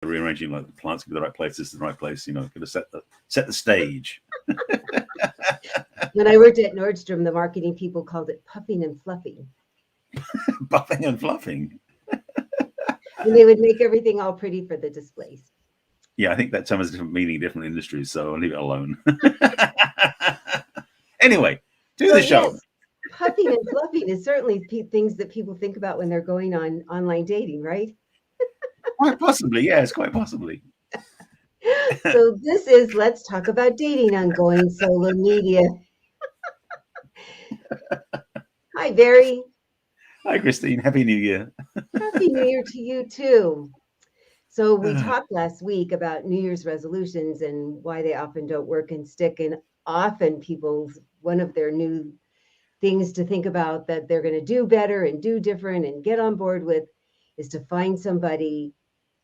rearranging like the plants to be the right place, this is the right place, got to set the stage. When I worked at Nordstrom, the marketing people called it puffing and fluffing. Buffing and fluffing. And they would make everything all pretty for the displays. Yeah, I think that term has a different meaning in different industries, so I'll leave it alone. Anyway, to the show. Yes, puffing and fluffing is certainly things that people think about when they're going on online dating, right? Quite possibly, yes, quite possibly. So this is Let's Talk About Dating on Going Solo Media. Hi, Barry. Hi, Christine. Happy New Year. Happy New Year to you, too. So we talked last week about New Year's resolutions and why they often don't work and stick. And often one of their new things to think about that they're going to do better and do different and get on board with is to find somebody,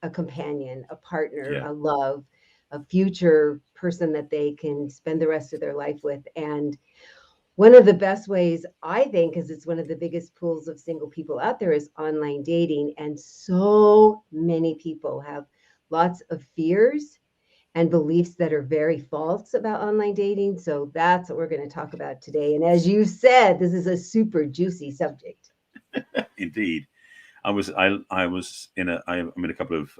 a companion, a partner, a love, a future person that they can spend the rest of their life with. And one of the best ways, I think, because it's one of the biggest pools of single people out there, is online dating. And so many people have lots of fears and beliefs that are very false about online dating. So that's what we're going to talk about today. And as you said, this is a super juicy subject. Indeed. I'm in a couple of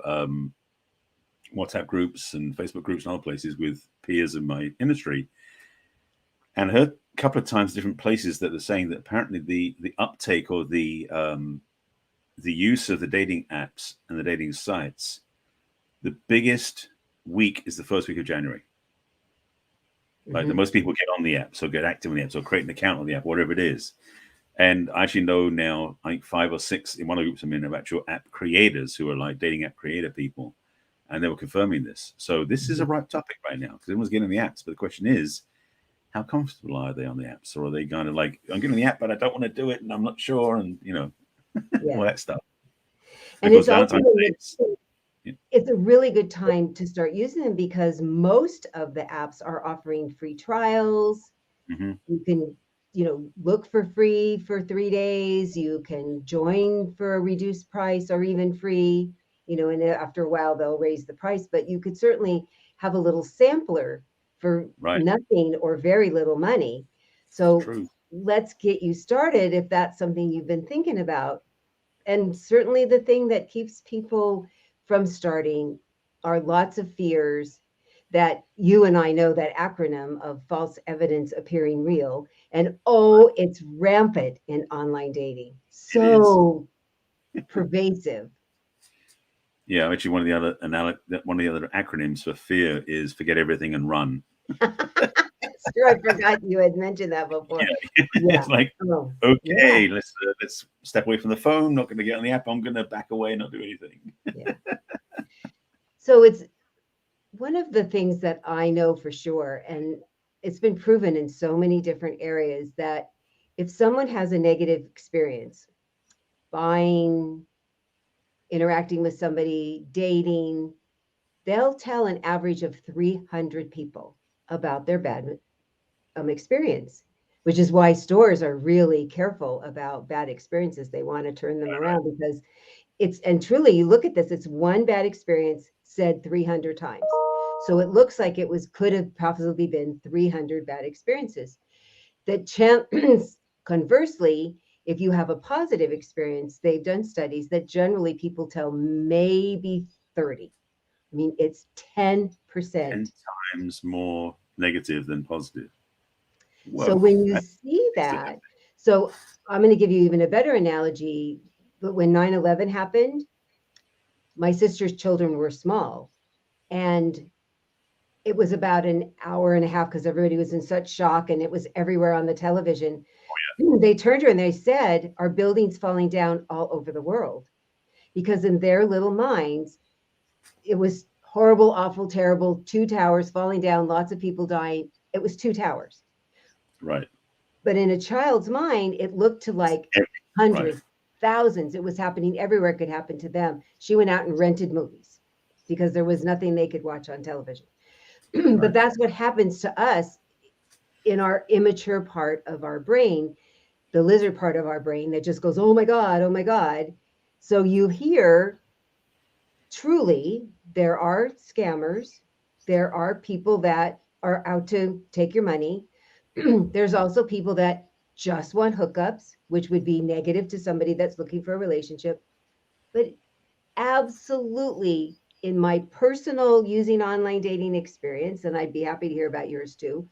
WhatsApp groups and Facebook groups and other places with peers in my industry, and heard a couple of times different places that are saying that apparently the uptake or the use of the dating apps and the dating sites, the biggest week is the first week of January. Like the most people get on the app, so get active on the app, so create an account on the app, whatever it is. And I actually know now, I think 5 or 6 in one of the groups I'm in, of actual app creators who are like dating app creator people, and they were confirming this. So this is a ripe topic right now because everyone's getting the apps. But the question is, how comfortable are they on the apps? Or are they kind of like, I'm getting the app, but I don't want to do it, and I'm not sure, and all that stuff. And it's also it's a really good time to start using them because most of the apps are offering free trials. You can look for free for 3 days. You can join for a reduced price or even free, and after a while they'll raise the price, but you could certainly have a little sampler for nothing or very little money. So let's get you started if that's something you've been thinking about. And certainly the thing that keeps people from starting are lots of fears that you and I know, that acronym of false evidence appearing real. And it's rampant in online dating. So pervasive. Yeah, actually, one of the other acronyms for fear is forget everything and run. Sure, I forgot you had mentioned that before. It's like, let's step away from the phone. Not going to get on the app. I'm going to back away and not do anything. So it's one of the things that I know for sure, and it's been proven in so many different areas, that if someone has a negative experience, buying, interacting with somebody, dating, they'll tell an average of 300 people about their bad experience, which is why stores are really careful about bad experiences. They want to turn them around because and truly, you look at this, it's one bad experience said 300 times. So it looks like could have possibly been 300 bad experiences. Conversely, if you have a positive experience, they've done studies that generally people tell maybe 30. I mean, it's 10%. 10 times more negative than positive. Whoa, so when you see that, so I'm going to give you even a better analogy. But when 9/11 happened, my sister's children were small, and it was about an hour and a half because everybody was in such shock and it was everywhere on the television. They turned to her and they said, "Are buildings falling down all over the world?" Because in their little minds, it was horrible, awful, terrible, 2 towers falling down, lots of people dying. It was 2 towers. Right. But in a child's mind, it looked to like hundreds, thousands. It was happening everywhere. It could happen to them. She went out and rented movies because there was nothing they could watch on television. But that's what happens to us in our immature part of our brain, the lizard part of our brain that just goes, oh my God, oh my God. So you hear truly, there are scammers. There are people that are out to take your money. There's also people that just want hookups, which would be negative to somebody that's looking for a relationship. But absolutely, in my personal using online dating experience, and I'd be happy to hear about yours too,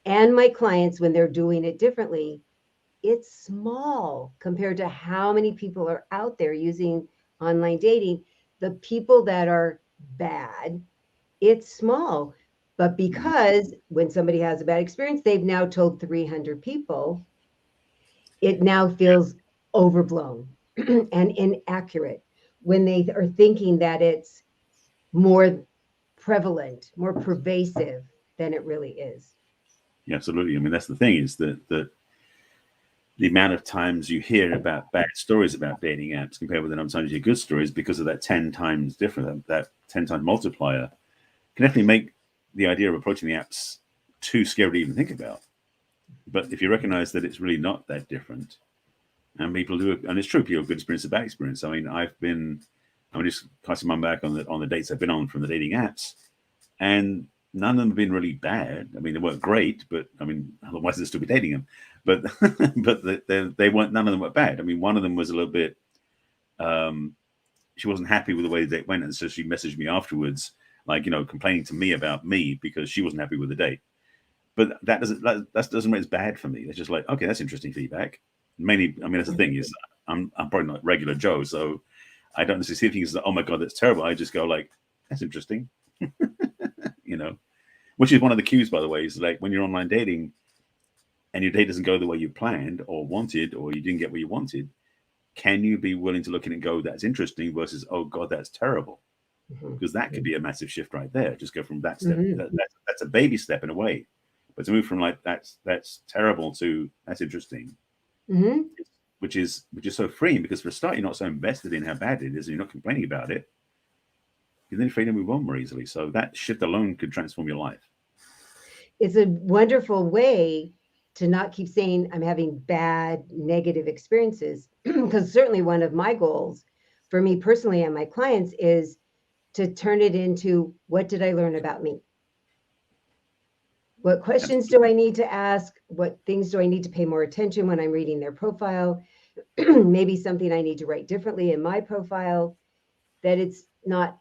and my clients when they're doing it differently, it's small compared to how many people are out there using online dating. The people that are bad, it's small. But because when somebody has a bad experience, they've now told 300 people, it now feels overblown and inaccurate when they are thinking that it's more prevalent, more pervasive than it really is. Yeah, absolutely. I mean, that's the thing, is that the amount of times you hear about bad stories about dating apps compared with the number of times you hear good stories, because of that 10 times different, that 10 times multiplier, can definitely make the idea of approaching the apps too scary to even think about. But if you recognize that it's really not that different, and people do it, and it's true, people have good experience and bad experience. I mean, I'm just casting my back on the dates I've been on from the dating apps, and none of them have been really bad. I mean, they weren't great, but I mean, otherwise they'd still be dating them. But but they weren't. None of them were bad. I mean, one of them was a little bit. She wasn't happy with the way the date went, and so she messaged me afterwards, like, complaining to me about me because she wasn't happy with the date. But that doesn't make it bad for me. It's just like, okay, that's interesting feedback. Mainly, I mean, that's the thing, is I'm probably not regular Joe, so I don't necessarily see things like, oh my God, that's terrible. I just go like, that's interesting, which is one of the cues, by the way, is like when you're online dating and your date doesn't go the way you planned or wanted, or you didn't get what you wanted, can you be willing to look at it and go, that's interesting, versus, oh God, that's terrible? Because that could be a massive shift right there. Just go from that step. That's a baby step in a way. But to move from like that's terrible to that's interesting, which is so freeing, because for a start, you're not so invested in how bad it is, and you're not complaining about it. You're then free to move on more easily. So that shift alone could transform your life. It's a wonderful way to not keep saying I'm having bad, negative experiences. Because certainly one of my goals for me personally and my clients is to turn it into, what did I learn about me? What questions do I need to ask? What things do I need to pay more attention when I'm reading their profile? Maybe something I need to write differently in my profile, that it's not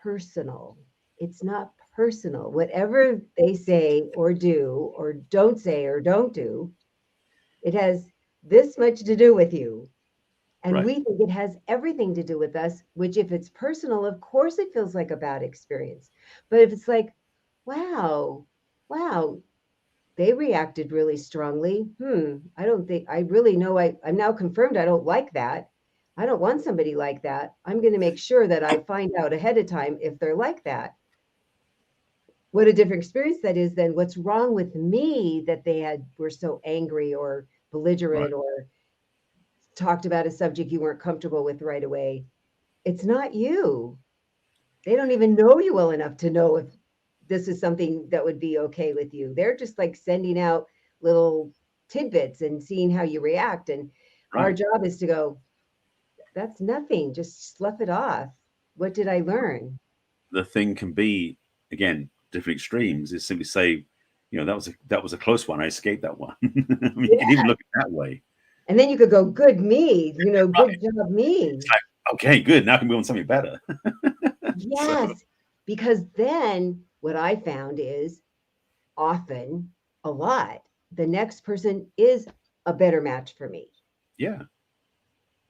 personal. It's not personal. Whatever they say or do or don't say or don't do, it has this much to do with you. And Right. we think it has everything to do with us, which if it's personal, of course it feels like a bad experience. But if it's like, wow, they reacted really strongly. I don't think I really know. I'm now confirmed I don't like that. I don't want somebody like that. I'm going to make sure that I find out ahead of time if they're like that. What a different experience that is than what's wrong with me that they were so angry or belligerent or talked about a subject you weren't comfortable with right away. It's not you. They don't even know you well enough to know if this is something that would be okay with you. They're just like sending out little tidbits and seeing how you react. And our job is to go, that's nothing. Just slough it off. What did I learn? The thing can be, again, different extremes, is simply say, that was a close one. I escaped that one. I mean, you can even look at it that way. And then you could go, good me, good job me. It's like, okay, good. Now I can move on to something better. Yes. Because then what I found is often, a lot, the next person is a better match for me. Yeah.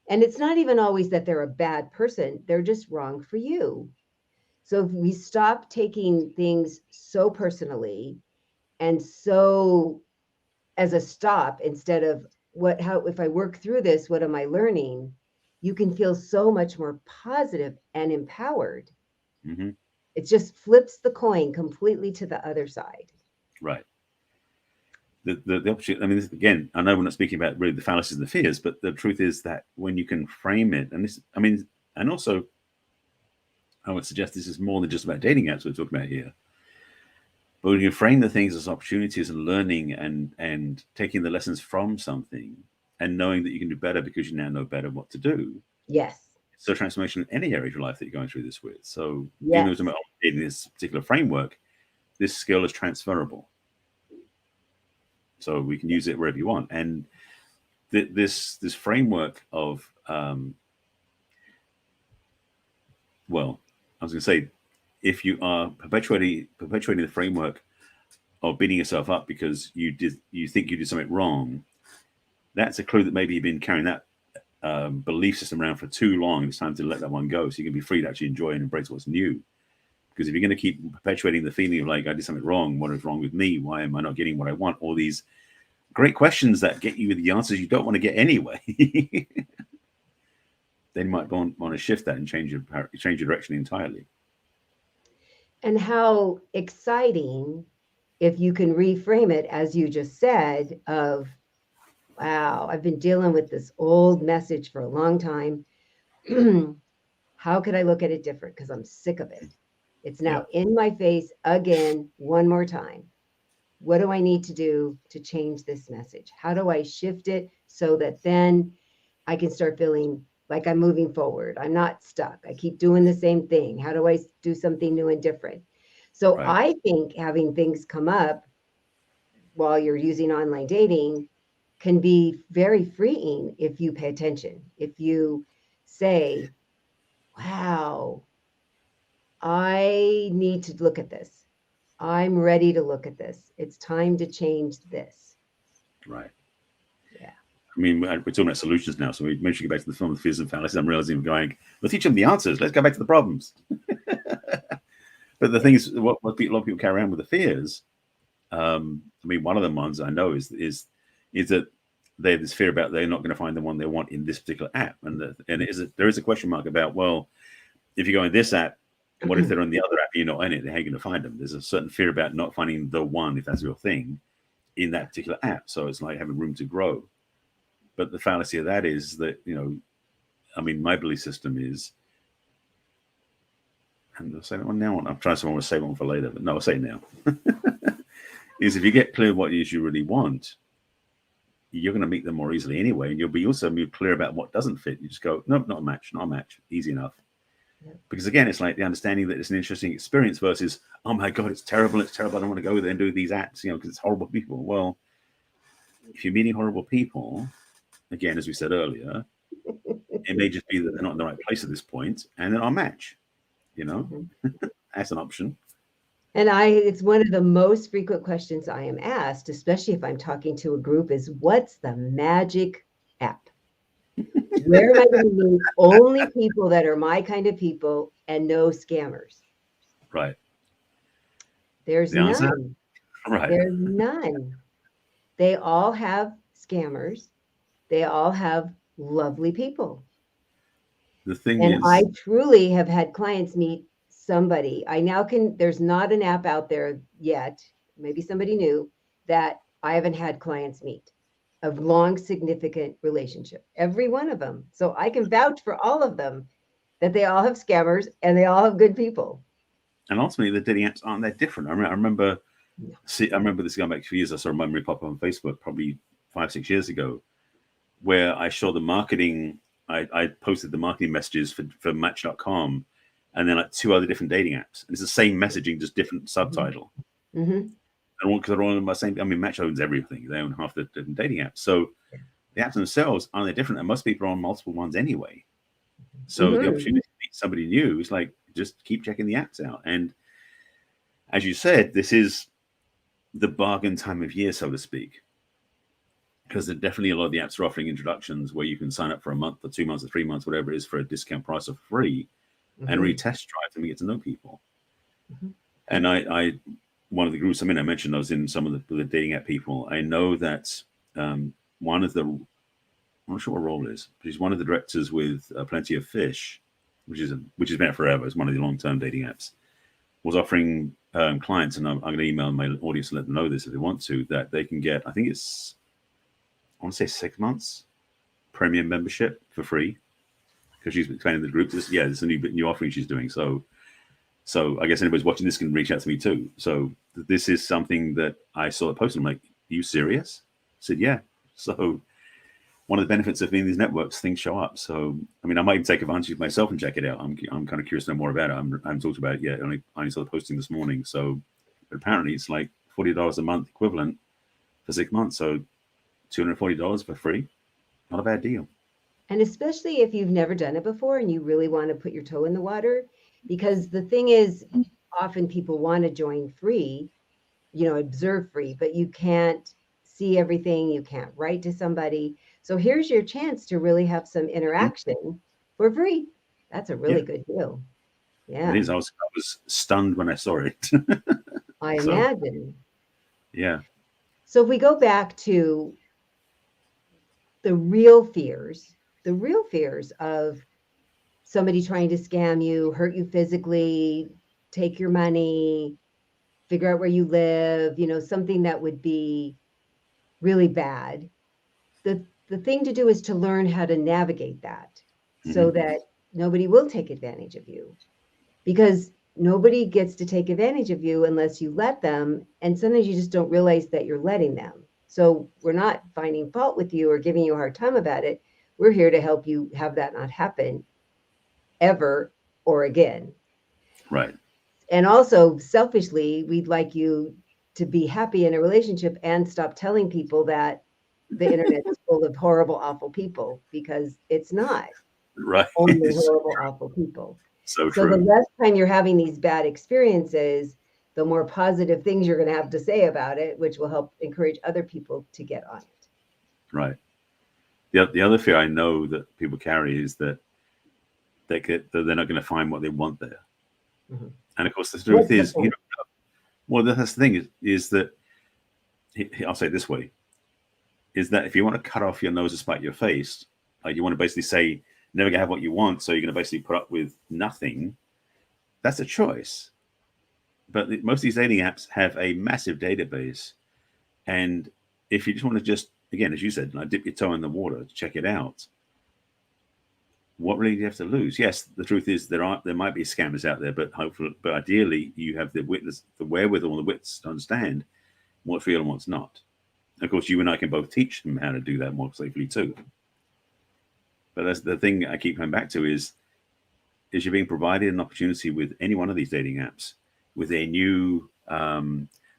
And it's not even always that they're a bad person. They're just wrong for you. So if we stop taking things so personally and so as a stop, instead of if I work through this, what am I learning? You can feel so much more positive and empowered. It just flips the coin completely to the other side. Right. The opportunity, I mean, again, I know we're not speaking about really the fallacies and the fears, but the truth is that when you can frame it, and this, I mean, and also, I would suggest this is more than just about dating apps we're talking about here. But when you frame the things as opportunities and learning and taking the lessons from something and knowing that you can do better because you now know better what to do. Yes. so transformation in any area of your life that you're going through this with. So even though Yes. it's about in this particular framework, this skill is transferable. So we can use it wherever you want. And this framework of well, I was going to say, if you are perpetuating the framework of beating yourself up because you think you did something wrong, that's a clue that maybe you've been carrying that belief system around for too long. It's time to let that one go, so you can be free to actually enjoy and embrace what's new. Because if you're going to keep perpetuating the feeling of like, I did something wrong, what is wrong with me? Why am I not getting what I want? All these great questions that get you the answers you don't want to get anyway. Then you might want to shift that and change your direction entirely. And how exciting if you can reframe it, as you just said, of, wow, I've been dealing with this old message for a long time. How could I look at it different? Because I'm sick of it. It's now in my face again, one more time. What do I need to do to change this message? How do I shift it so that then I can start feeling like I'm moving forward? I'm not stuck. I keep doing the same thing. How do I do something new and different? So I think having things come up while you're using online dating can be very freeing if you pay attention. If you say, wow, I need to look at this. I'm ready to look at this. It's time to change this. Right. Yeah. I mean, we're talking about solutions now, so we maybe should get back to the film, Fears and Fallacies. I'm realizing we're going, let's teach them the answers. Let's go back to the problems. But the thing is, what a lot of people carry around with the fears. I mean, one of the ones I know is that they have this fear about they're not going to find the one they want in this particular app, and there is a question mark about, well, if you go in this app, what if they're on the other app and you're not in it? How are you going to find them? There's a certain fear about not finding the one, if that's your thing, in that particular app. So it's like having room to grow. But the fallacy of that is that, I mean, my belief system is, and I'll say that one now. I'm trying to save one for later, but no, I'll say it now. Is if you get clear what it is you really want, you're going to meet them more easily anyway, and you'll be also more clear about what doesn't fit. You just go, nope, not a match, easy enough. Because again, it's like the understanding that it's an interesting experience versus, oh my God, it's terrible, I don't want to go there and do these apps, because it's horrible people. Well, if you're meeting horrible people, again, as we said earlier, it may just be that they're not in the right place at this point, and they're not a match, That's an option. And it's one of the most frequent questions I am asked, especially if I'm talking to a group, is what's the magic app? Where am I going to meet only people that are my kind of people and no scammers? Right. There's none. Right. There's none. They all have scammers. They all have lovely people. The thing is, I truly have had clients meet somebody. There's not an app out there yet, maybe somebody new, that I haven't had clients meet of long, significant relationship, every one of them. So I can vouch for all of them that they all have scammers and they all have good people. And ultimately, the dating apps aren't that different. I remember this going back a few years. I saw a memory pop up on Facebook probably 5-6 years ago, where I saw the marketing. I posted the marketing messages for Match.com, and then like 2 other different dating apps. And it's the same messaging, just different subtitle. Mm-hmm. And because they're all on the same. I mean, Match owns everything. They own half the different dating apps. So the apps themselves aren't that different, and most people are on multiple ones anyway. So the opportunity to meet somebody new is like, just keep checking the apps out. And as you said, this is the bargain time of year, so to speak, because there definitely a lot of the apps are offering introductions where you can sign up for a month or 2 months or 3 months, whatever it is, for a discount price of free, and really test drive them and get to know people. And I one of the groups I'm in, I mentioned I was in some of the dating app people. I know that one of the, I'm not sure what role is, but he's one of the directors with Plenty of Fish, which has been out forever. It's one of the long-term dating apps. Was offering clients, and I'm going to email my audience and let them know this if they want to, that they can get, I think it's, I want to say 6 months premium membership for free, because she's explaining the group. It's a new offering she's doing. So I guess anybody's watching this can reach out to me too. So this is something that I saw a post and I'm like, are you serious? I said, yeah. So one of the benefits of being in these networks, things show up. So, I mean, I might even take advantage of myself and check it out. I'm kind of curious to know more about it. I haven't talked about it yet. I only started posting this morning. So, but apparently it's like $40 a month equivalent for 6 months. So $240 for free. Not a bad deal. And especially if you've never done it before and you really want to put your toe in the water, because the thing is, often people want to join free, observe free, but you can't see everything. You can't write to somebody. So here's your chance to really have some interaction for free. That's a really good deal. Yeah. It is. I was stunned when I saw it. I imagine. Yeah. So if we go back to the real fears of somebody trying to scam you, hurt you physically, take your money, figure out where you live, something that would be really bad. The thing to do is to learn how to navigate that so that nobody will take advantage of you, because nobody gets to take advantage of you unless you let them. And sometimes you just don't realize that you're letting them. So we're not finding fault with you or giving you a hard time about it. We're here to help you have that not happen ever or again. Right. And also, selfishly, we'd like you to be happy in a relationship and stop telling people that the internet is full of horrible, awful people, because it's not. Right. Only horrible, awful people. So true. The less time you're having these bad experiences, the more positive things you're going to have to say about it, which will help encourage other people to get on it. Right. The other fear I know that people carry is that they're not going to find what they want there. Mm-hmm. And of course, the truth is, that's the thing is that, I'll say it this way, is that if you want to cut off your nose to spite your face, like you want to basically say, never gonna have what you want, so you're going to basically put up with nothing, that's a choice. But most of these dating apps have a massive database. And if you just want to again, as you said, dip your toe in the water to check it out, what really do you have to lose? Yes, the truth is there might be scammers out there, but ideally you have the wherewithal, the wits to understand what's real and what's not. Of course, you and I can both teach them how to do that more safely too. But that's the thing I keep coming back to is you're being provided an opportunity with any one of these dating apps with a new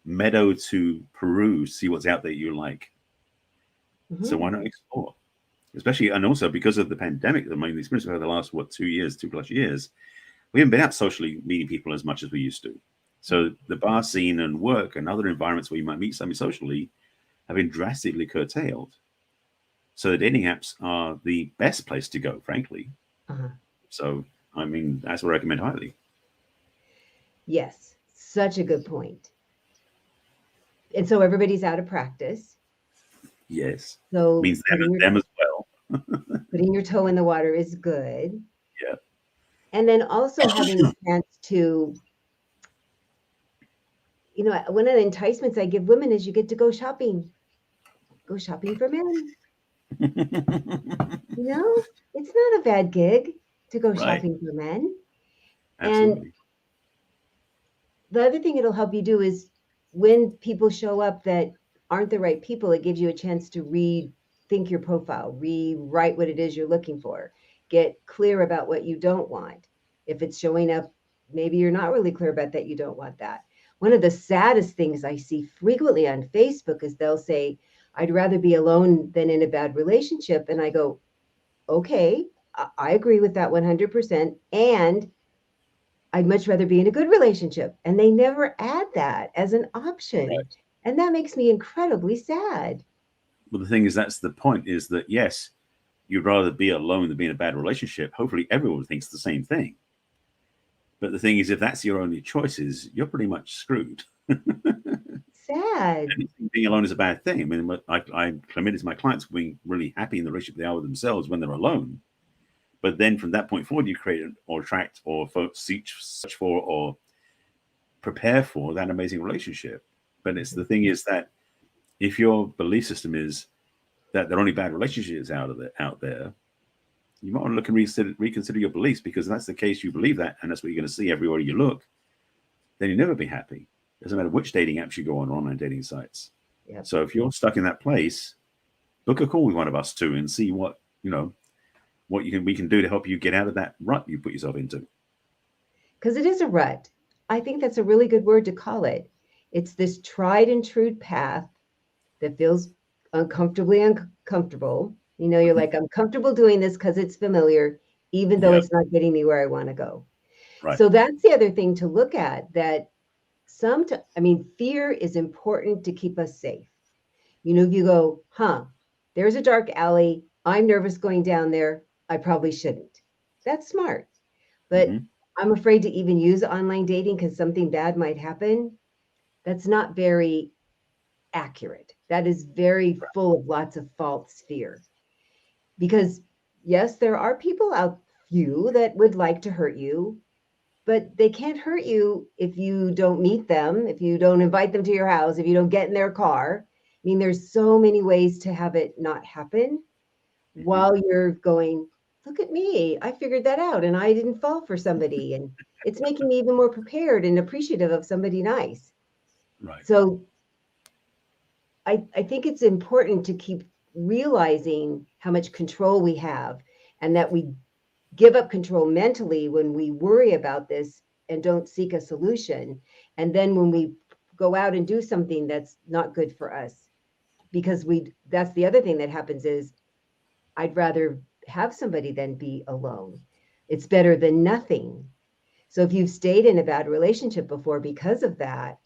meadow to peruse, see what's out there you like. Mm-hmm. So why not explore? Especially, and also because of the pandemic, the experience over the last 2+ years, we haven't been out socially meeting people as much as we used to. So the bar scene and work and other environments where you might meet somebody socially have been drastically curtailed. So the dating apps are the best place to go, frankly. Uh-huh. So, I mean, that's what I recommend highly. Yes, such a good point. And so everybody's out of practice. Yes. So means them as well. Putting your toe in the water is good. Yeah. And then also having a chance to, one of the enticements I give women is you get to go shopping. Go shopping for men. It's not a bad gig to go shopping for men. Absolutely. And the other thing it'll help you do is when people show up that aren't the right people, it gives you a chance to rethink your profile, rewrite what it is you're looking for, get clear about what you don't want. If it's showing up, maybe you're not really clear about that, you don't want that. One of the saddest things I see frequently on Facebook is they'll say, I'd rather be alone than in a bad relationship. And I go, okay, I agree with that 100%. And I'd much rather be in a good relationship. And they never add that as an option. Right. And that makes me incredibly sad. Well, the thing is, that's the point, is that, yes, you'd rather be alone than be in a bad relationship. Hopefully everyone thinks the same thing. But the thing is, if that's your only choices, you're pretty much screwed. Sad. Being alone is a bad thing. I mean, I'm committed to my clients being really happy in the relationship they are with themselves when they're alone. But then from that point forward, you create or attract or search for or prepare for that amazing relationship. But the thing is that if your belief system is that there are only bad relationships out there, you might want to look and reconsider your beliefs, because if that's the case, you believe that, and that's what you're going to see everywhere you look, then you'll never be happy. Doesn't matter which dating apps you go on, or online dating sites. Yep. So if you're stuck in that place, book a call with one of us too and see what, we can do to help you get out of that rut you put yourself into. Because it is a rut. I think that's a really good word to call it. It's this tried and true path that feels uncomfortably uncomfortable. You're like, I'm comfortable doing this because it's familiar, even though it's not getting me where I want to go. Right. So that's the other thing to look at, that fear is important to keep us safe. If you go, there's a dark alley, I'm nervous going down there, I probably shouldn't. That's smart. But I'm afraid to even use online dating because something bad might happen. That's not very accurate. That is very full of lots of false fear. Because yes, there are people out few that would like to hurt you, but they can't hurt you if you don't meet them, if you don't invite them to your house, if you don't get in their car. There's so many ways to have it not happen while you're going, look at me, I figured that out and I didn't fall for somebody. And it's making me even more prepared and appreciative of somebody nice. Right. So I think it's important to keep realizing how much control we have, and that we give up control mentally when we worry about this and don't seek a solution. And then when we go out and do something that's not good for us, because that's the other thing that happens is, I'd rather have somebody than be alone. It's better than nothing. So if you've stayed in a bad relationship before because of that,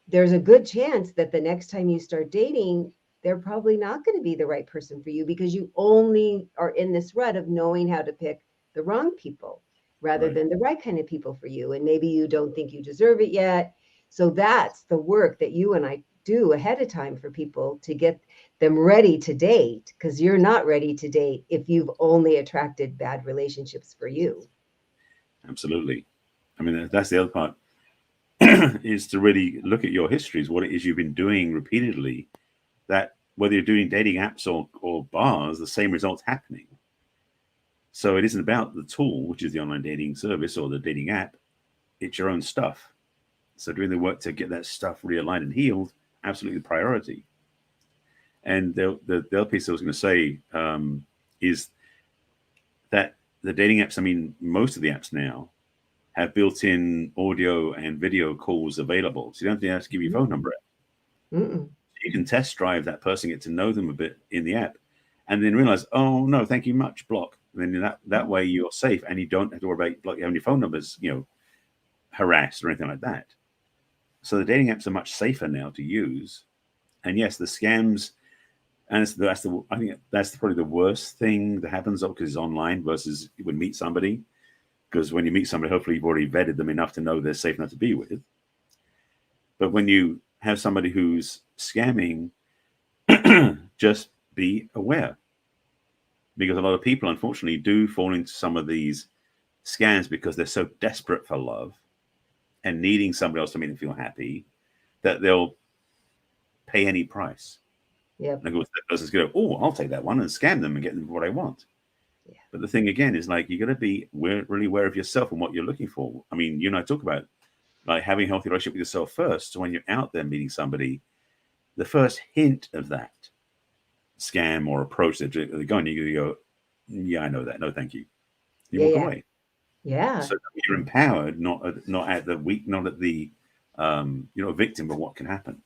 there's a good chance that the next time you start dating, they're probably not going to be the right person for you, because you only are in this rut of knowing how to pick the wrong people rather than the right kind of people for you. And maybe you don't think you deserve it yet. So that's the work that you and I do ahead of time for people to get them ready to date, because you're not ready to date if you've only attracted bad relationships for you. Absolutely. That's the other part. Is to really look at your histories, what it is you've been doing repeatedly, that whether you're doing dating apps or bars, the same result's happening. So it isn't about the tool, which is the online dating service or the dating app. It's your own stuff. So doing the work to get that stuff realigned and healed, absolutely the priority. And the other piece I was going to say is that the dating apps, most of the apps now have built-in audio and video calls available. So you don't have to give your phone number out. You can test drive that person, get to know them a bit in the app, and then realize, oh no, thank you much, block. And then that way you're safe, and you don't have to worry about having your phone numbers, harassed or anything like that. So the dating apps are much safer now to use. And yes, the scams, and I think that's probably the worst thing that happens, because it's online versus you would meet somebody. Because when you meet somebody, hopefully you've already vetted them enough to know they're safe enough to be with. But when you have somebody who's scamming, just be aware. Because a lot of people, unfortunately, do fall into some of these scams because they're so desperate for love and needing somebody else to make them feel happy that they'll pay any price. Yeah. And of course, that person's going to go, oh, I'll take that one and scam them and get them what I want. Yeah. But the thing again is, like, you got to be really aware of yourself and what you're looking for. You and I talk about like having a healthy relationship with yourself first. So when you're out there meeting somebody, the first hint of that scam or approach that they're going, you go, yeah, I know that. No, thank you. You walk away. Yeah. So you're empowered, not at the weak, not at the victim of what can happen.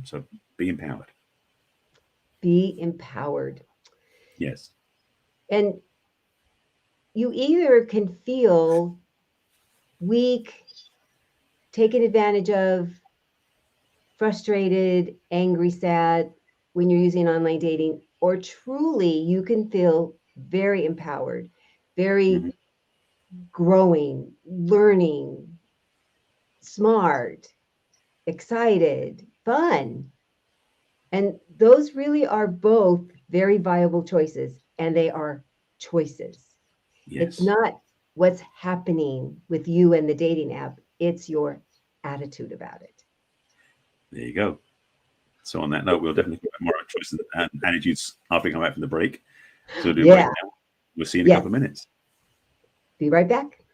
So be empowered. Be empowered. Yes. And you either can feel weak, taken advantage of, frustrated, angry, sad when you're using online dating, or truly you can feel very empowered, very growing, learning, smart, excited, fun. And those really are both very viable choices, and they are choices. Yes. It's not what's happening with you and the dating app, it's your attitude about it. There you go. So on that note, we'll definitely get more choices and attitudes after we come back from the break. So we'll do it right now. We'll see you in a couple of minutes. Be right back.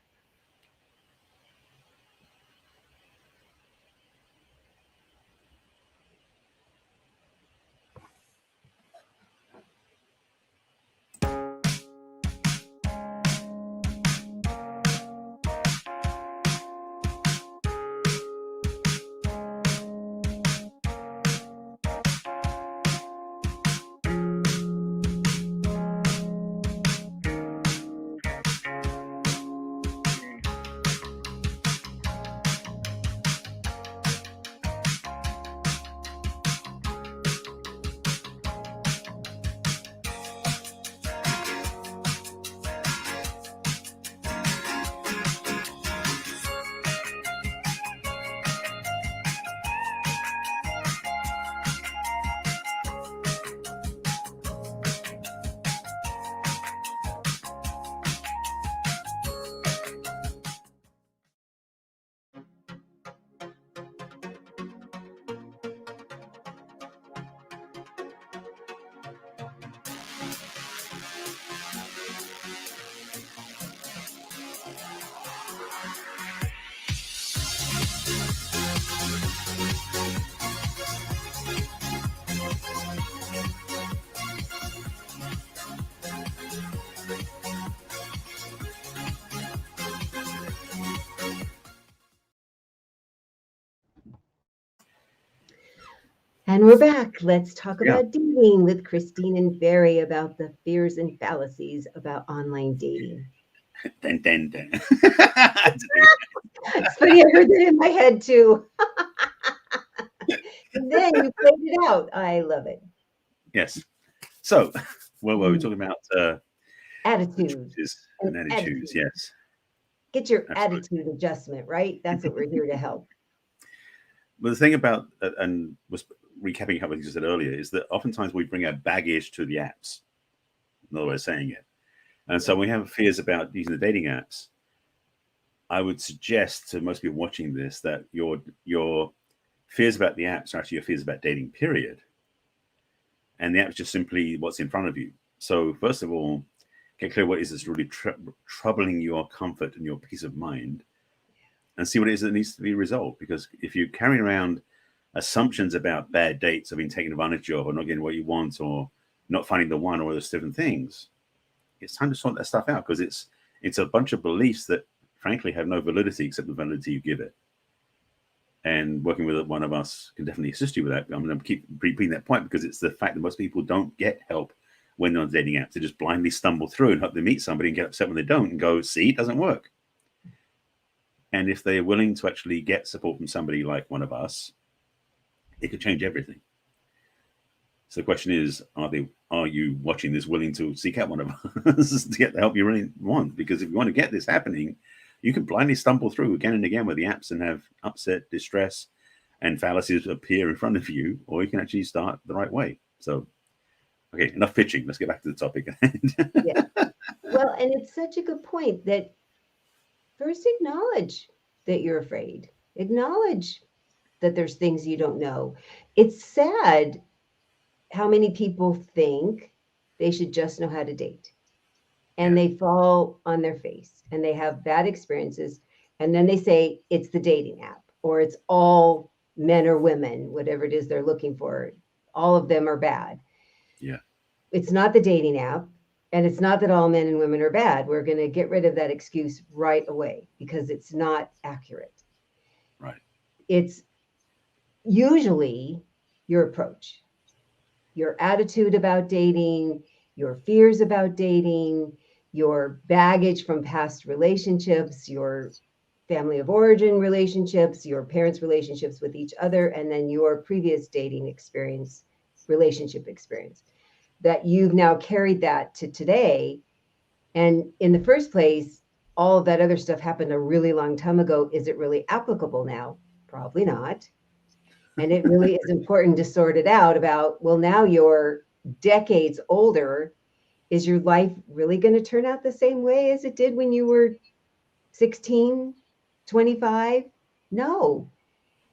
And we're back. Let's talk Yeah. about dating with Christine and Barry about the fears and fallacies about online dating. Dun, dun, dun. It's funny, I heard that in my head too. And then you played it out. I love it. Yes. So, well, we're talking about Attitude choices and and attitudes. attitude. Yes, Get your absolutely. attitude adjustment, right? That's what we're here to help. But the thing about, and was recapping a couple of things I said earlier, is that oftentimes we bring our baggage to the apps. Another way of saying it. And so when we have fears about using the dating apps, I would suggest to most people watching this that your fears about the apps are actually your fears about dating, period. And the app's just simply what's in front of you. So first of all, get clear what is this really troubling your comfort and your peace of mind, and see what it is that needs to be resolved. Because if you're carrying around assumptions about bad dates or being taken advantage of or not getting what you want or not finding the one or those different things, it's time to sort that stuff out, because it's a bunch of beliefs that frankly have no validity except the validity you give it. And working with one of us can definitely assist you with that. I'm going to keep repeating that point because it's the fact that most people don't get help when they're on dating apps. They just blindly stumble through and hope they meet somebody and get upset when they don't and go, see, it doesn't work. And if they're willing to actually get support from somebody like one of us, it could change everything. So the question is, are you watching this willing to seek out one of us to get the help you really want? Because if you want to get this happening, you can blindly stumble through again and again with the apps and have upset, distress, and fallacies appear in front of you, or you can actually start the right way. So, okay, enough pitching. Let's get back to the topic. Yeah. Well, and it's such a good point that first acknowledge that you're afraid. Acknowledge that there's things you don't know. It's sad how many people think they should just know how to date, and they fall on their face and they have bad experiences, and then they say it's the dating app or it's all men or women, whatever it is they're looking for, all of them are bad. Yeah. It's not the dating app, and it's not that all men and women are bad. We're going to get rid of that excuse right away because it's not accurate. Right. It's usually your approach, your attitude about dating, your fears about dating, your baggage from past relationships, your family of origin relationships, your parents' relationships with each other, and then your previous dating experience, relationship experience, that you've now carried that to today. And in the first place, all of that other stuff happened a really long time ago. Is it really applicable now? Probably not. And it really is important to sort it out about, well, now you're decades older. Is your life really going to turn out the same way as it did when you were 16, 25? No.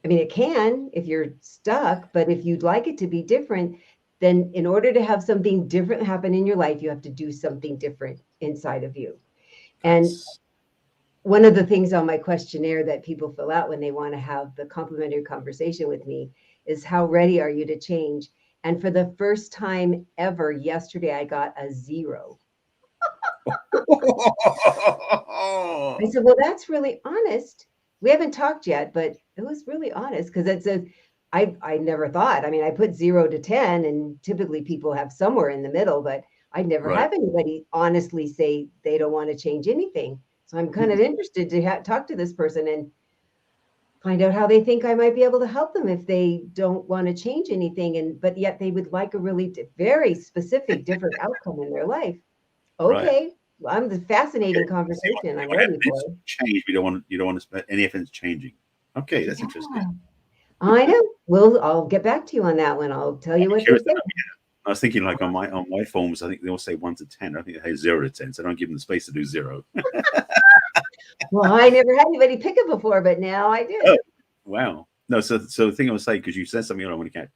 I mean, it can if you're stuck, but if you'd like it to be different, then in order to have something different happen in your life, you have to do something different inside of you. And one of the things on my questionnaire that people fill out when they want to have the complimentary conversation with me is, how ready are you to change? And for the first time ever, yesterday, I got a 0. I said, well, that's really honest. We haven't talked yet, but it was really honest because it says, I never thought. I mean, I put 0 to 10, and typically people have somewhere in the middle, but I'd never Right. have anybody honestly say they don't want to change anything. So I'm kind of interested to talk to this person and find out how they think I might be able to help them if they don't want to change anything, but yet they would like a really very specific, different outcome in their life. Right. Okay, well, I'm the fascinating Okay. conversation I'm What ready happens? for. Change. You don't want to spend any efforts changing. Okay, that's interesting. I know. I'll get back to you on that one. I'll tell you what they say. I was thinking, like, on my forms, I think they all say 1 to 10. I think they say 0 to 10, so I don't give them the space to do 0. Well, I never had anybody pick it before, but now I did. Oh, wow. No, so the thing I was saying, because you said something I want to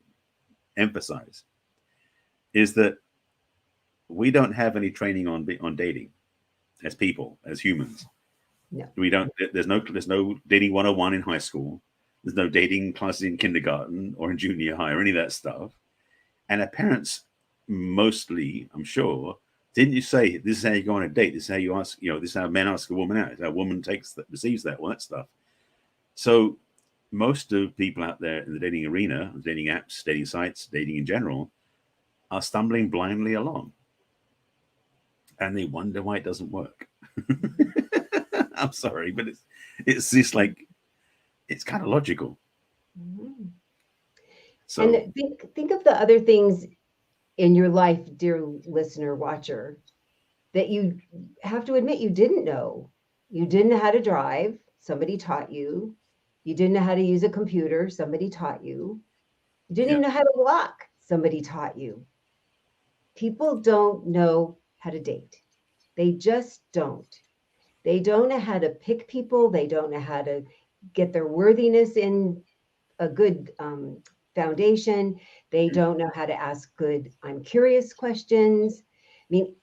emphasize, is that we don't have any training on dating as people, as humans. No. We don't. There's no dating 101 in high school. There's no dating classes in kindergarten or in junior high or any of that stuff. And our parents, mostly, I'm sure, didn't you say, this is how you go on a date? This is how you ask, this is how men ask a woman out. This is how a woman receives that, all that stuff. So most of people out there in the dating arena, dating apps, dating sites, dating in general, are stumbling blindly along. And they wonder why it doesn't work. I'm sorry, but it's just like, it's kind of logical. Mhm. So And think of the other things in your life, dear listener, watcher, that you have to admit you didn't know. You didn't know how to drive, somebody taught you. You didn't know how to use a computer, somebody taught you. You didn't even know how to lock, somebody taught you. People don't know how to date. They just don't. They don't know how to pick people. They don't know how to get their worthiness in a good foundation. They don't know how to ask good, I'm curious questions. I mean,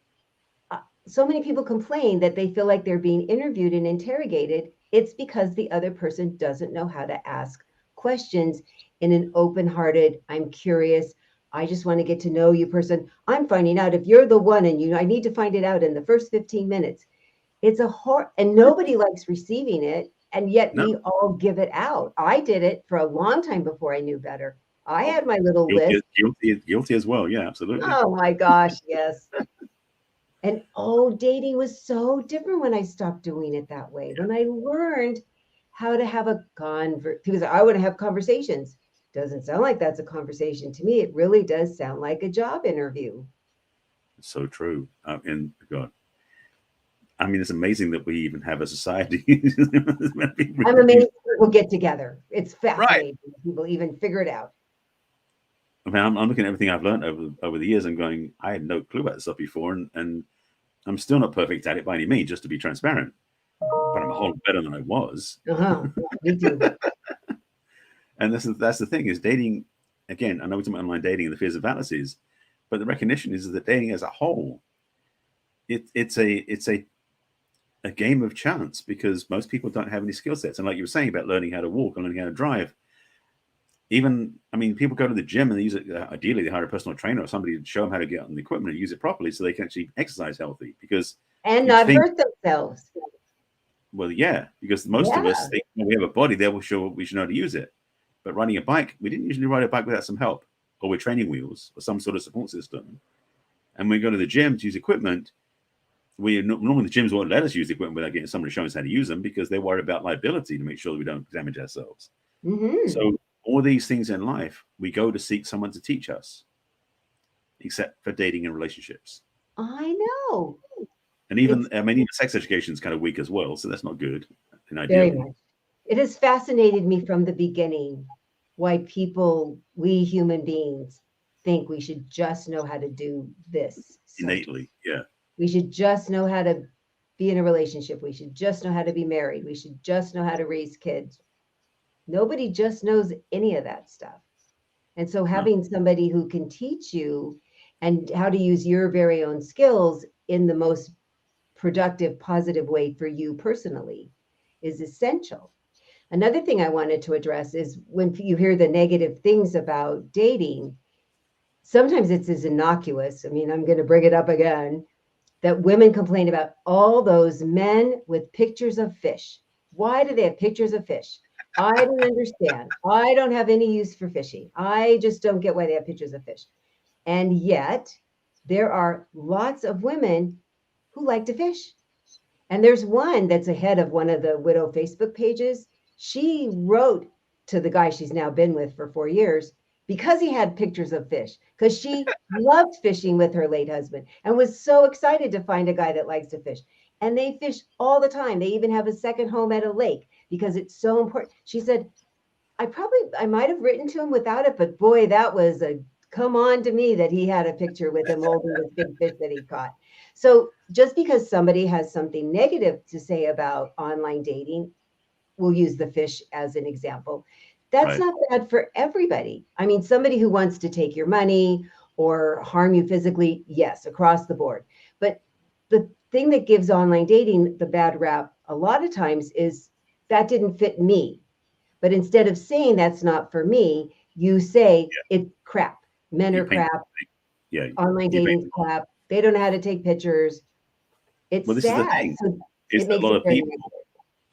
so many people complain that they feel like they're being interviewed and interrogated. It's because the other person doesn't know how to ask questions in an open-hearted, I'm curious, I just want to get to know you person. I'm finding out if you're the one, and I need to find it out in the first 15 minutes. It's a and nobody likes receiving it, and yet no, we all give it out. I did it for a long time before I knew better. I oh, had my little list. guilty as well. Yeah, absolutely. Oh my gosh, yes. And dating was so different when I stopped doing it that way. When I learned how to have a because I want to have conversations. Doesn't sound like that's a conversation to me. It really does sound like a job interview. It's so true. And God, I mean, it's amazing that we even have a society. I'm amazed people get together. It's Right. fascinating. People even figure it out. I mean, I'm looking at everything I've learned over the years and going, I had no clue about this stuff before, and I'm still not perfect at it by any means, just to be transparent. But I'm a whole lot better than I was. Me too. And that's the thing is dating. Again, I know we're talking about online dating and the fears and fallacies, but the recognition is that dating as a whole, it's a game of chance because most people don't have any skill sets. And like you were saying about learning how to walk and learning how to drive, even, I mean, people go to the gym and they use it. Ideally, they hire a personal trainer or somebody to show them how to get on the equipment and use it properly so they can actually exercise healthy. Because And you not think, hurt themselves. well, yeah, because most of us think, well, we have a body there, we should know how to use it. But riding a bike, we didn't usually ride a bike without some help, or with training wheels or some sort of support system. And when we go to the gym to use equipment, normally the gyms won't let us use the equipment without getting someone to show us how to use them because they're worried about liability to make sure that we don't damage ourselves. Mm-hmm. So all these things in life, we go to seek someone to teach us, except for dating and relationships. I know. And even, I mean, even sex education is kind of weak as well. So that's not good. And Very ideally, much. It has fascinated me from the beginning why we human beings think we should just know how to do this. innately, yeah. We should just know how to be in a relationship. We should just know how to be married. We should just know how to raise kids. Nobody just knows any of that stuff. And so No. having somebody who can teach you and how to use your very own skills in the most productive, positive way for you personally is essential. Another thing I wanted to address is when you hear the negative things about dating, sometimes it's as innocuous. I mean, I'm going to bring it up again that women complain about all those men with pictures of fish. Why do they have pictures of fish? I don't understand. I don't have any use for fishing. I just don't get why they have pictures of fish. And yet, there are lots of women who like to fish. And there's one that's ahead of one of the widow Facebook pages. She wrote to the guy she's now been with for 4 years because he had pictures of fish, because she loved fishing with her late husband and was so excited to find a guy that likes to fish. And they fish all the time. They even have a second home at a lake because it's so important. She said, I might have written to him without it, but boy, that was a come on to me that he had a picture with him holding this big fish that he caught. So just because somebody has something negative to say about online dating, we'll use the fish as an example. That's Right. not bad for everybody. I mean, somebody who wants to take your money or harm you physically, yes, across the board. But the thing that gives online dating the bad rap a lot of times is that didn't fit me. But instead of saying that's not for me, you say it's crap. Men You are paint, crap. yeah. Online You paint. dating's crap. They don't know how to take pictures. It's Well, this is the sad. thing. So Is it that makes it very negative.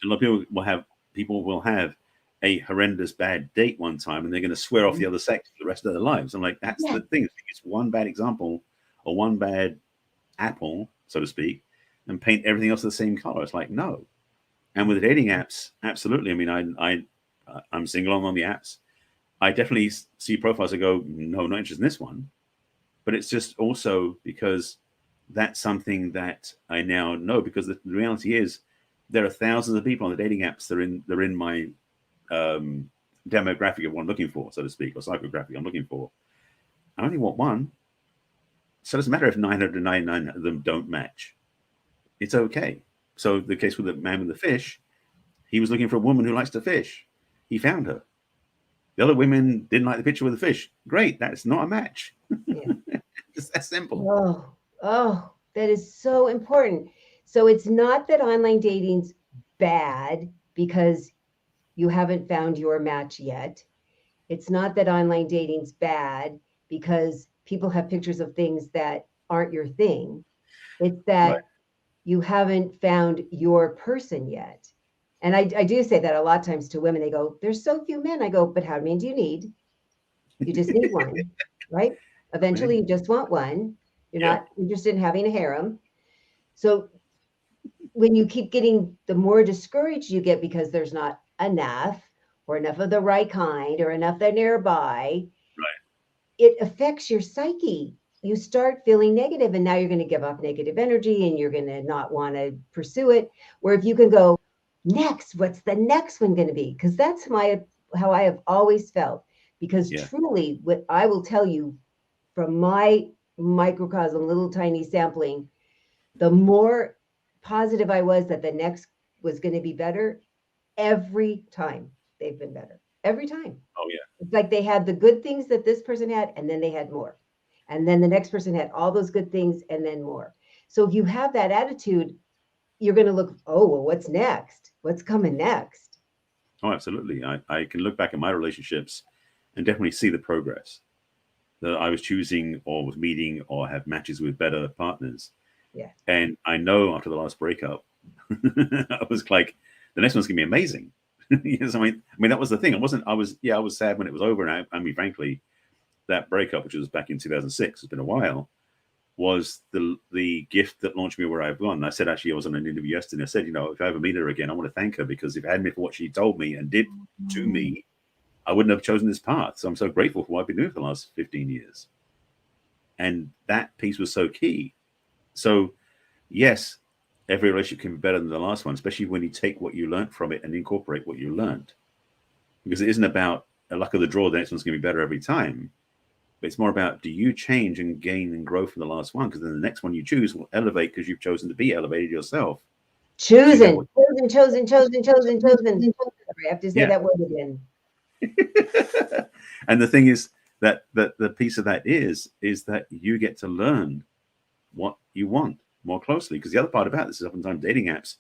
a lot of people will have a horrendous bad date one time and they're going to swear off the other sex for the rest of their lives. I'm like, that's the thing. It's one bad example or one bad apple, so to speak, and paint everything else the same color. It's like, no. And with the dating apps, absolutely. I mean, I'm single on the apps. I definitely see profiles that go, no, not interested in this one. But it's just also because that's something that I now know, because the reality is there are thousands of people on the dating apps that are in my demographic of what I'm looking for, so to speak, or psychographic I'm looking for. I only want one. So it doesn't matter if 999 of them don't match. It's okay. So the case with the man with the fish, he was looking for a woman who likes to fish. He found her. The other women didn't like the picture with the fish. Great. That's not a match. Yeah. It's that simple. Oh, that is so important. So it's not that online dating's bad because you haven't found your match yet. It's not that online dating's bad because people have pictures of things that aren't your thing. It's that you haven't found your person yet. And I do say that a lot of times to women. They go, there's so few men. I go, but how many do you need? You just need one, right? Eventually you just want one. You're not interested in having a harem. So when you keep getting, the more discouraged you get because there's not enough or enough of the right kind or enough that nearby, it affects your psyche. You start feeling negative, and now you're going to give off negative energy and you're going to not want to pursue it. Where if you can go, next, what's the next one going to be? Because that's how I have always felt. Because truly, what I will tell you from my microcosm, little tiny sampling, the more positive I was that the next was going to be better, every time they've been better. Every time. Oh, yeah. It's like they had the good things that this person had, and then they had more. And then the next person had all those good things and then more. So if you have that attitude, you're going to look, oh, well, what's next? What's coming next? Oh, absolutely. I can look back at my relationships and definitely see the progress that I was choosing or was meeting or have matches with better partners. Yeah. And I know after the last breakup, I was like, the next one's going to be amazing. Yes, I mean, that was the thing. I was sad when it was over. And I mean, frankly, that breakup, which was back in 2006, it's been a while, was the gift that launched me where I've gone. And I said, actually, I was on an interview yesterday. I said, if I ever meet her again, I want to thank her, because if it hadn't been for what she told me and did to me, I wouldn't have chosen this path. So I'm so grateful for what I've been doing for the last 15 years. And that piece was so key. So yes, every relationship can be better than the last one, especially when you take what you learned from it and incorporate what you learned. Because it isn't about a luck of the draw, the next one's going to be better every time. But it's more about, do you change and gain and grow from the last one? Because then the next one you choose will elevate because you've chosen to be elevated yourself. Chosen. I have to say that word again. And the thing is that the piece of that is that you get to learn what you want more closely. Because the other part about this is oftentimes dating apps,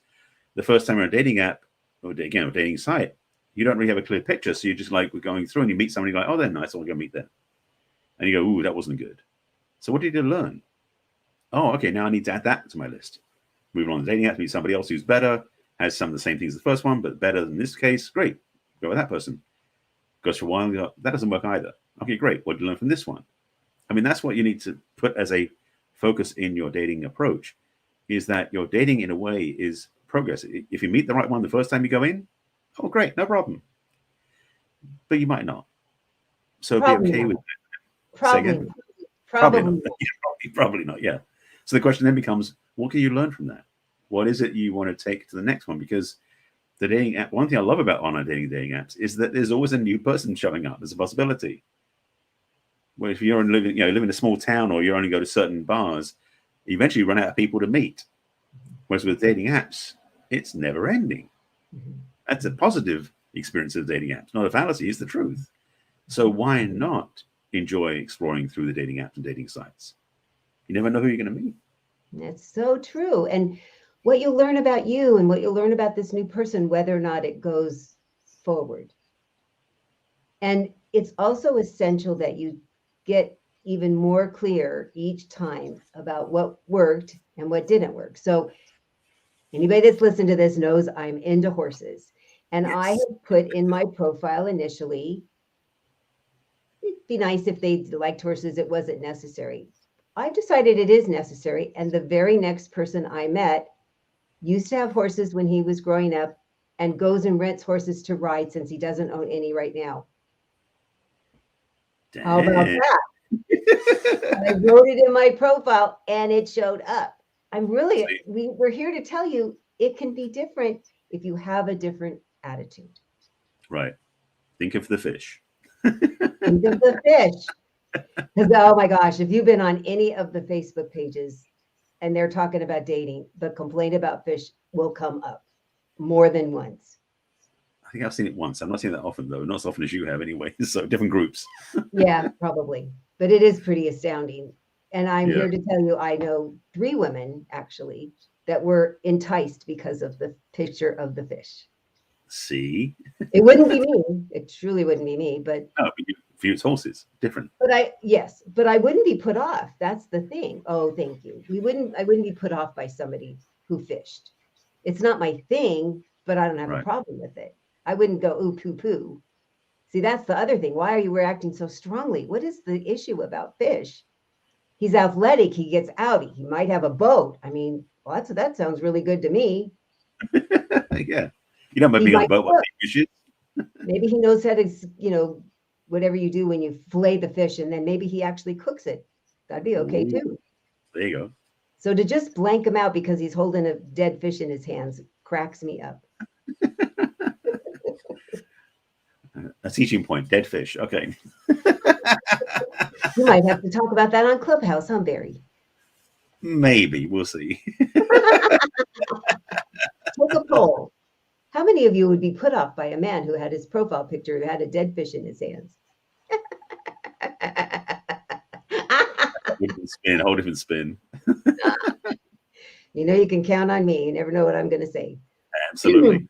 the first time you're on a dating app or again a dating site, you don't really have a clear picture. So you're just like, we're going through and you meet somebody like, oh, they're nice, I'll go meet them. And you go, ooh, that wasn't good. So what did you learn? Oh, okay, now I need to add that to my list. Moving on to dating apps, meet somebody else who's better, has some of the same things as the first one, but better than this case. Great, go with that person. Goes for a while, you go, that doesn't work either. Okay, great. What did you learn from this one? I mean, that's what you need to put as a focus in your dating approach, is that your dating in a way is progress. If you meet the right one the first time you go in, oh, great, no problem. But you might not. So probably be okay with that. Probably not. Probably not. Yeah. So the question then becomes, what can you learn from that? What is it you want to take to the next one? Because the dating app, one thing I love about online dating apps is that there's always a new person showing up. There's a possibility. Well, if you're live in a small town or you only go to certain bars, you eventually run out of people to meet. Whereas with dating apps, it's never ending. That's a positive experience of dating apps, not a fallacy. It's the truth. So why not enjoy exploring through the dating apps and dating sites? You never know who you're going to meet. That's so true. And what you'll learn about you and what you'll learn about this new person, whether or not it goes forward. And it's also essential that you get even more clear each time about what worked and what didn't work. So anybody that's listened to this knows I'm into horses. And I have put in my profile initially, it'd be nice if they liked horses, it wasn't necessary. I've decided it is necessary. And the very next person I met used to have horses when he was growing up and goes and rents horses to ride since he doesn't own any right now. Damn. How about that? I wrote it in my profile and it showed up. We're here to tell you it can be different if you have a different attitude. Right. Think of the fish. Think of the fish. Because, oh my gosh, if you've been on any of the Facebook pages and they're talking about dating, the complaint about fish will come up more than once. I think I've seen it once. I'm not seeing that often, though. Not as often as you have, anyway. So different groups. Yeah, probably. But it is pretty astounding. And I'm here to tell you, I know 3 women, actually, that were enticed because of the picture of the fish. See? It wouldn't be me. It truly wouldn't be me. But no, for you, it's horses. Different. But I wouldn't be put off. That's the thing. Oh, thank you. I wouldn't be put off by somebody who fished. It's not my thing, but I don't have a problem with it. I wouldn't go, ooh, poo-poo. See, that's the other thing. Why are you reacting so strongly? What is the issue about fish? He's athletic. He gets out. He might have a boat. I mean, well, that sounds really good to me. Yeah. You don't mind being on the boat while he fishes. Maybe he knows how to, whatever you do when you fillet the fish, and then maybe he actually cooks it. That'd be okay too. There you go. So to just blank him out because he's holding a dead fish in his hands cracks me up. A teaching point, dead fish. Okay. You might have to talk about that on Clubhouse, huh, Barry? Maybe. We'll see. Take a poll. How many of you would be put off by a man who had his profile picture who had a dead fish in his hands? Whole different spin. You can count on me. You never know what I'm going to say. Absolutely.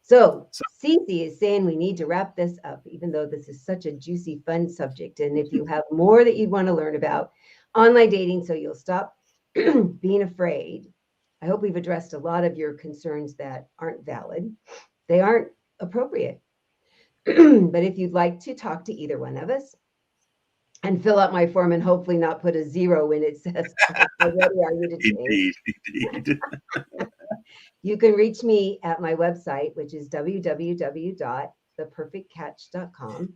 So Cece is saying we need to wrap this up, even though this is such a juicy, fun subject. And if you have more that you want to learn about online dating, so you'll stop being afraid. I hope we've addressed a lot of your concerns that aren't valid. They aren't appropriate. But if you'd like to talk to either one of us and fill out my form and hopefully not put a 0 when it says, how ready are you to change? Indeed. You can reach me at my website, which is www.theperfectcatch.com.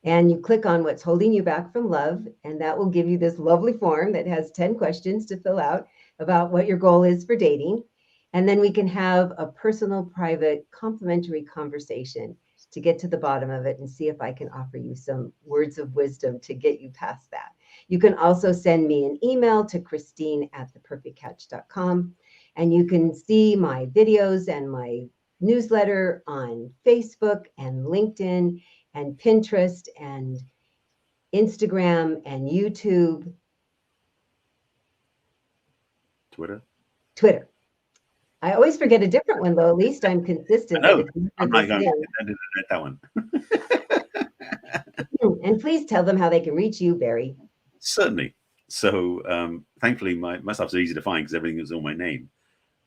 And you click on what's holding you back from love. And that will give you this lovely form that has 10 questions to fill out about what your goal is for dating. And then we can have a personal, private, complimentary conversation to get to the bottom of it and see if I can offer you some words of wisdom to get you past that. You can also send me an email to Christine@theperfectcatch.com. And you can see my videos and my newsletter on Facebook and LinkedIn and Pinterest and Instagram and YouTube. Twitter. I always forget a different one, though. At least I'm consistent. No, I'm not going to that one. And please tell them how they can reach you, Barry. Certainly. So thankfully, my stuff's easy to find because everything is on my name,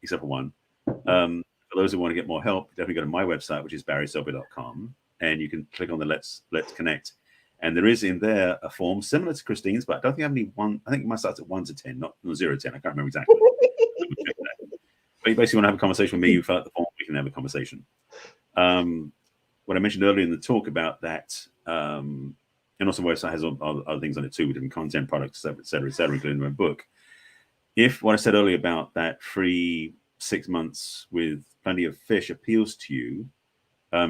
except for one. For those who want to get more help, definitely go to my website, which is barryselby.com, and you can click on the Let's Connect. And there is in there a form similar to Christine's, but I don't think I have any one. I think my starts at 1 to 10, not 0 to 10. I can't remember exactly. But you basically want to have a conversation with me, you fill out the form, we can have a conversation. What I mentioned earlier in the talk about that, and also the website has other things on it too, with different content, products, et cetera, including my book. If what I said earlier about that free 6 months with plenty of fish appeals to you,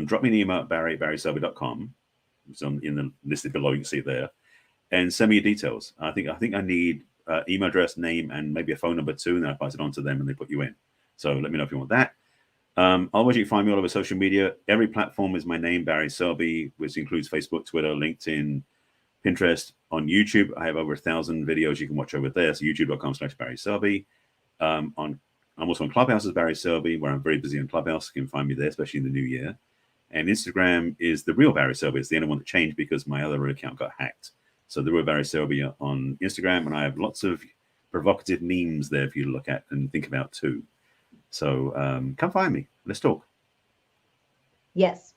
drop me an email at barry@barryselby.com. It's in the listed below, you can see it there, and send me your details. I think I need email address, name, and maybe a phone number too, and then I pass it on to them and they put you in. So let me know if you want that. Otherwise, you can find me all over social media. Every platform is my name, Barry Selby, which includes Facebook, Twitter, LinkedIn, Pinterest. On YouTube, I have over 1,000 videos you can watch over there. So youtube.com/Barry Selby. I'm also on Clubhouse as Barry Selby, where I'm very busy on Clubhouse. You can find me there, especially in the new year. And Instagram is the real Barry Selby. It's the only one that changed because my other account got hacked. So the real Barry Selby on Instagram, and I have lots of provocative memes there for you to look at and think about too. So come find me. Let's talk. Yes.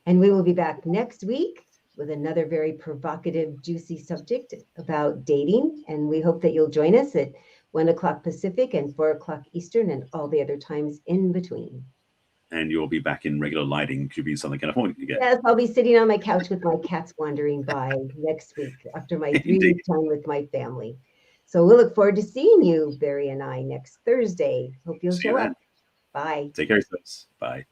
And we will be back next week with another very provocative, juicy subject about dating. And we hope that you'll join us at 1 o'clock Pacific and 4 o'clock Eastern and all the other times in between. And you'll be back in regular lighting. Could be in Southern California again. Yes, I'll be sitting on my couch with my cats wandering by next week after my 3-week time with my family. So we'll look forward to seeing you, Barry and I, next Thursday. Hope you'll show up. Bye. Take care of yourselves. Bye.